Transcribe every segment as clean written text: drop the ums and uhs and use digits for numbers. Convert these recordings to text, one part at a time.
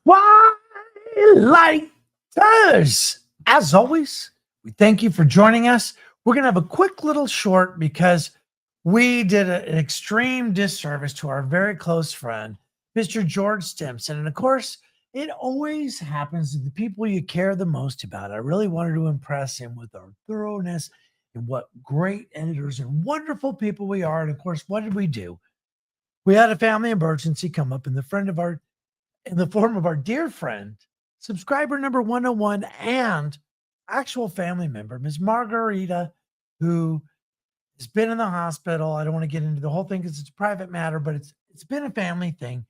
Twilighters. As always, we thank you for joining us. We're going to have a quick little short because we did an extreme disservice to our very close friend, Mr. George Stimson. And of course, it always happens to the people you care the most about. I really wanted to impress him with our thoroughness and what great editors and wonderful people we are. And of course, what did we do? We had a family emergency come up, and in the form of our dear friend, subscriber number 101, and actual family member, Ms. Margarita, who has been in the hospital. I don't want to get into the whole thing because it's a private matter, but it's been a family thing.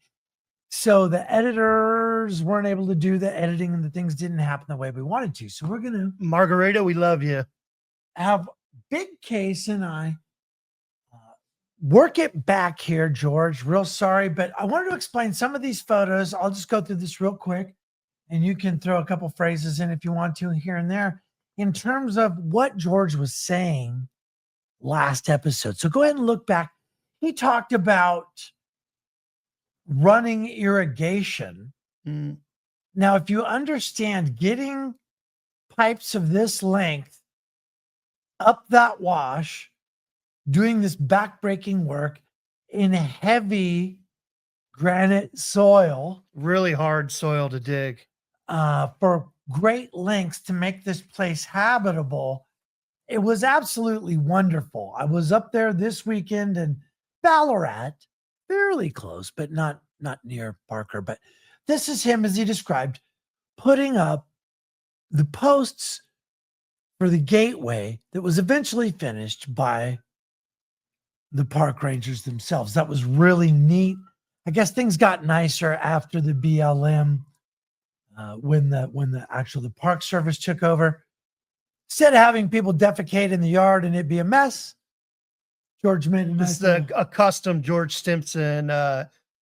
So the editors weren't able to do the editing, and the things didn't happen the way we wanted to. So we're going to, Margarita, we love you. Have Big Case and I work it back here, George. Real sorry, but I wanted to explain some of these photos. I'll just go through this real quick, and you can throw a couple phrases in if you want to here and there in terms of what George was saying last episode. So go ahead and look back. He talked about running irrigation. Now, if you understand getting pipes of this length up that wash, doing this backbreaking work in heavy granite soil, really hard soil to dig, for great lengths to make this place habitable. It was absolutely wonderful. I was up there this weekend in Ballarat, fairly close, but not near Parker. But this is him, as he described, putting up the posts for the gateway that was eventually finished by the park rangers themselves. That was really neat. I guess things got nicer after the BLM, when the park service took over. Instead of having people defecate in the yard and it be a mess, George made a nice. This is a custom George Stimson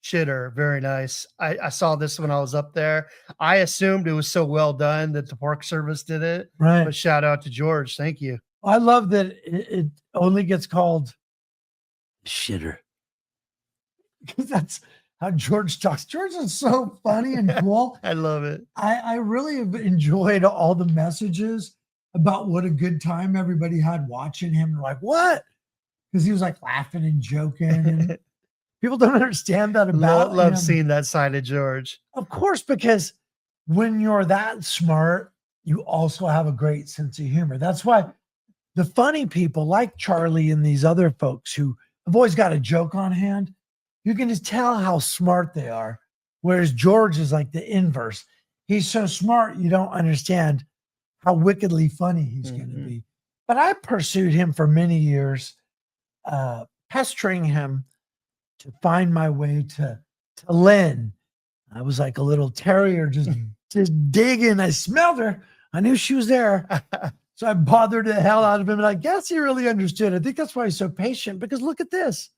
shitter. Very nice. I saw this when I was up there. I assumed it was so well done that the park service did it. Right. But shout out to George. Thank you. I love that it only gets called shitter, because that's how George talks. George is so funny and cool. I love it. I really have enjoyed all the messages about what a good time everybody had watching him. Like, what? Because he was like laughing and joking. And people don't understand that about love him. seeing that side of George. Of course, because when you're that smart, you also have a great sense of humor. That's why the funny people like Charlie and these other folks who have always got a joke on hand, you can just tell how smart they are. Whereas George is like the inverse. He's so smart, you don't understand how wickedly funny he's going to be. But I pursued him for many years, pestering him to find my way to Lynn. I was like a little terrier, just digging. I smelled her. I knew she was there. So I bothered the hell out of him. And I guess he really understood. I think that's why he's so patient, because look at this.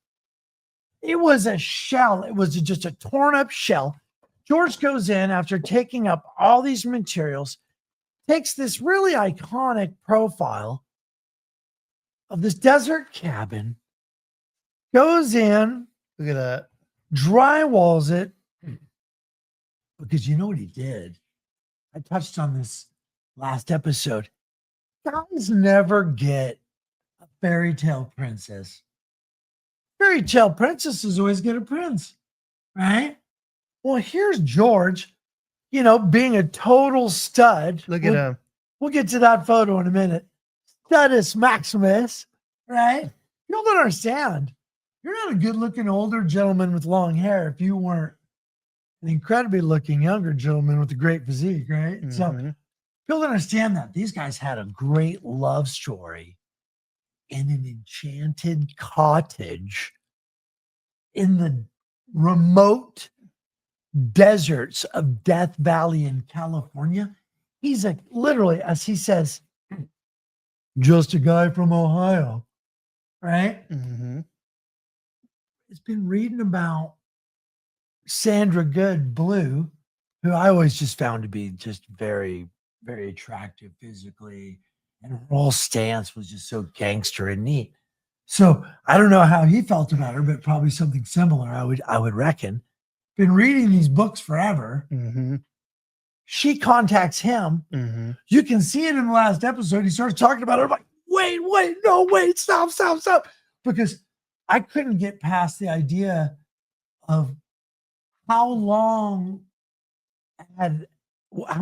It was a shell. It was just a torn up shell. George goes in after taking up all these materials, takes this really iconic profile of this desert cabin, goes in, look at that, drywalls it, because you know what he did? I touched on this last episode. Guys never get a fairy tale princess. Fairy tale princesses always get a prince, right? Well, here's George, being a total stud. Look at him. We'll get to that photo in a minute. Studus Maximus, right? You don't understand. You're not a good-looking older gentleman with long hair if you weren't an incredibly looking younger gentleman with a great physique, right? So people don't understand that. These guys had a great love story in an enchanted cottage in the remote deserts of Death Valley in California. He's literally, as he says, just a guy from Ohio, right? It's been reading about Sandra Good Blue, who I always just found to be just very, very attractive physically, and her whole stance was just so gangster and neat. So I don't know how he felt about her, but probably something similar, I would reckon. been reading these books forever. Mm-hmm. She contacts him. Mm-hmm. You can see it in the last episode. He starts talking about it. I'm like, wait, no, wait, stop. Because I couldn't get past the idea of how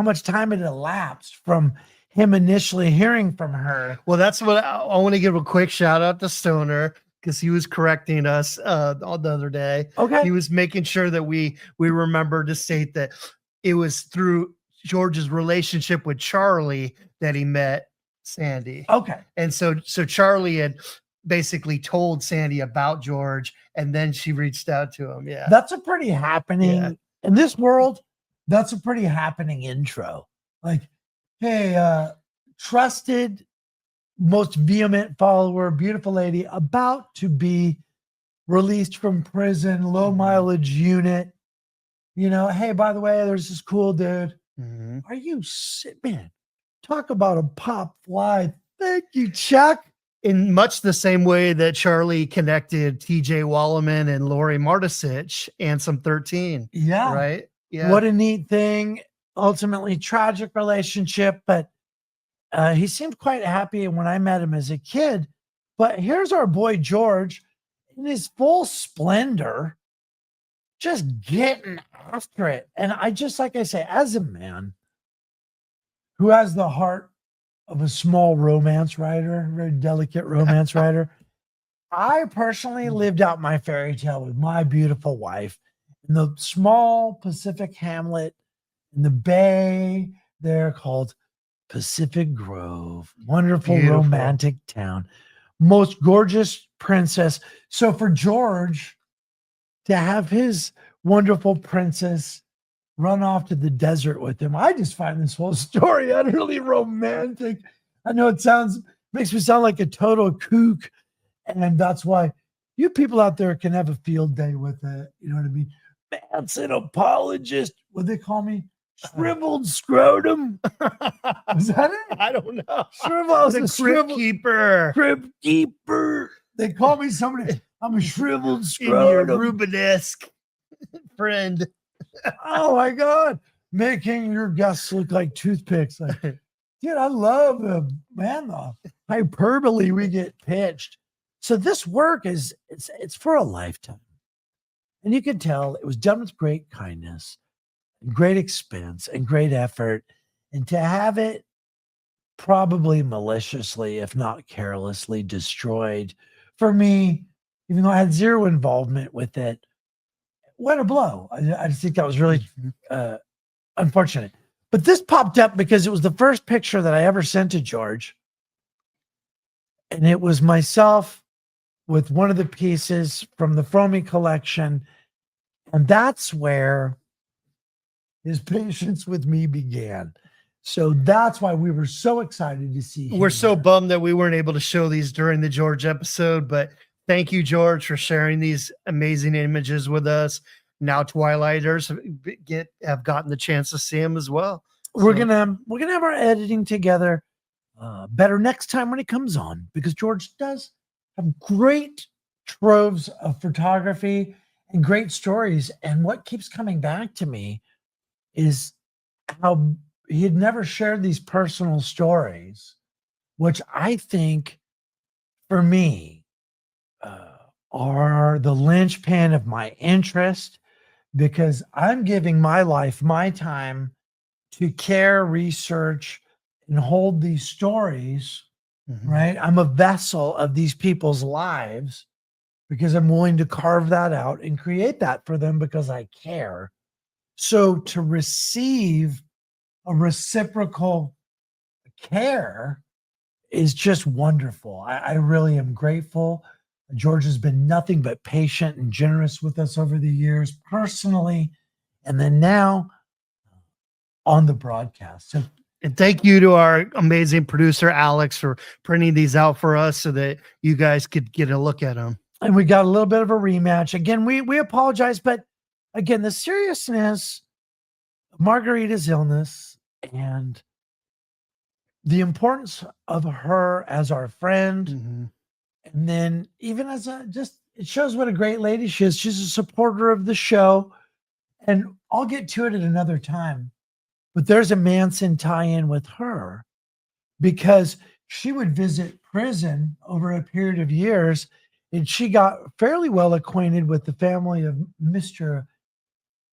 much time had elapsed from him initially hearing from her. Well, that's what I want to give a quick shout out to Stoner, because he was correcting us the other day. Okay. He was making sure that we remember to state that it was through George's relationship with Charlie that he met Sandy. Okay. And so Charlie had basically told Sandy about George, and then she reached out to him. Yeah. That's a pretty happening in this world. That's a pretty happening intro. Like, hey, trusted, most vehement follower, beautiful lady, about to be released from prison, low mileage unit. You know, hey, by the way, there's this cool dude. Mm-hmm. Are you sick, man? Talk about a pop fly. Thank you, Chuck. In much the same way that Charlie connected TJ Wallerman and Lori Martisich and some 13. Yeah. Right. Yeah. What a neat thing. Ultimately, tragic relationship, but he seemed quite happy when I met him as a kid. But here's our boy George in his full splendor, just getting after it. And I just, like I say, as a man who has the heart of a small romance writer, very delicate romance writer, I personally lived out my fairy tale with my beautiful wife in the small Pacific hamlet in the Bay there called Pacific Grove. Wonderful, Beautiful. romantic town. Most gorgeous princess. So for George to have his wonderful princess run off to the desert with him, I just find this whole story utterly romantic. I know it makes me sound like a total kook, and that's why you people out there can have a field day with it. You know what I mean? Manson apologist. What they call me? Shriveled scrotum. Is that it? I don't know. Shriveled, The Crypt Keeper. Crypt keeper. They call me somebody. I'm a shriveled In your scrotum. Rubenesque friend. Oh my God. Making your guests look like toothpicks. Like, dude, I love the hyperbole we get pitched. So this work it's for a lifetime. And you can tell it was done with great kindness, great expense, and great effort. And to have it probably maliciously, if not carelessly, destroyed for me, even though I had zero involvement with it, what a blow. I just think that was really unfortunate. But this popped up because it was the first picture that I ever sent to George. And it was myself with one of the pieces from the Fromy collection. And that's where his patience with me began. So that's why we were so excited to see him. We're so bummed that we weren't able to show these during the George episode, but thank you, George, for sharing these amazing images with us. Now Twilighters have gotten the chance to see him as well. We're gonna have our editing together better next time when it comes on, because George does have great troves of photography and great stories. And what keeps coming back to me is how he had never shared these personal stories, which I think for me are the linchpin of my interest, because I'm giving my life, my time to care, research, and hold these stories, right? I'm a vessel of these people's lives because I'm willing to carve that out and create that for them because I care. So to receive a reciprocal care is just wonderful. I really am grateful. George has been nothing but patient and generous with us over the years, personally, and then now on the broadcast. So, and thank you to our amazing producer, Alex, for printing these out for us so that you guys could get a look at them. And we got a little bit of a rematch. Again, we apologize, but again, the seriousness of Margarita's illness and the importance of her as our friend, and then even as it shows what a great lady she is. She's a supporter of the show. And I'll get to it at another time. But there's a Manson tie-in with her because she would visit prison over a period of years, and she got fairly well acquainted with the family of Mr.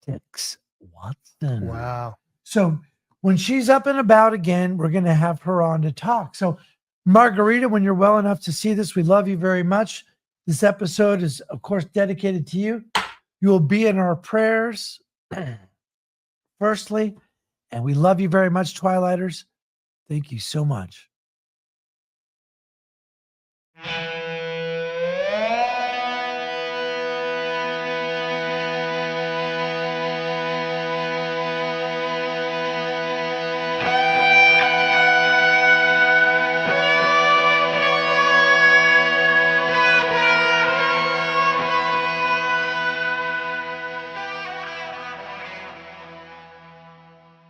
Dix Watson. Wow. So when she's up and about again, we're going to have her on to talk. So, Margarita, when you're well enough to see this, we love you very much. This episode is, of course, dedicated to you. You will be in our prayers, firstly, and we love you very much, Twilighters. Thank you so much.